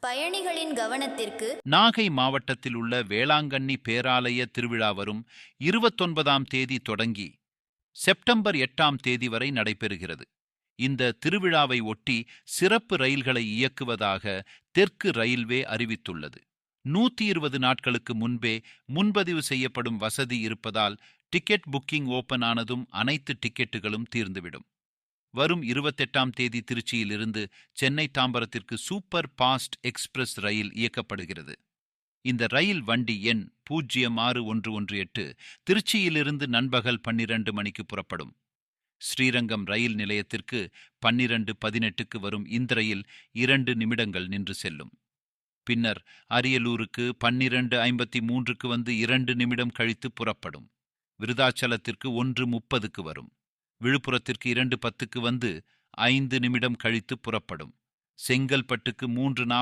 பயணிகளின் கவனத்திற்கு நாகை மாவட்டத்தில் உள்ள வேளாங்கண்ணி பேராலய திருவிழா வரும் 29ஆம் தேதி தொடங்கி செப்டம்பர் 8ஆம் தேதி வரை நடைபெறுகிறது. இந்த திருவிழாவை ஒட்டி சிறப்பு ரயில்களை இயக்குவதாக தெற்கு ரயில்வே அறிவித்துள்ளது. 120 நாட்களுக்கு முன்பே முன்பதிவு செய்யப்படும் வசதி இருப்பதால் டிக்கெட் புக்கிங் ஓபன் ஆனதும் அனைத்து டிக்கெட்டுகளும் தீர்ந்துவிடும். வரும் 28ஆம் தேதி திருச்சியிலிருந்து சென்னை தாம்பரத்திற்கு சூப்பர் பாஸ்ட் எக்ஸ்பிரஸ் ரயில் இயக்கப்படுகிறது. இந்த ரயில் வண்டி எண் 06118 திருச்சியிலிருந்து நண்பகல் 12 மணிக்கு புறப்படும். ஸ்ரீரங்கம் ரயில் நிலையத்திற்கு 12:18க்கு வரும் இந்த ரயில் 2 நிமிடங்கள் நின்று செல்லும். பின்னர் அரியலூருக்கு 12:53க்கு வந்து 2 நிமிடம் கழித்து புறப்படும். விருதாச்சலத்திற்கு 1:30க்கு வரும். விழுப்புரத்திற்கு 2:10க்கு வந்து 5 நிமிடம் கழித்து புறப்படும். செங்கல்பட்டுக்கு 3:40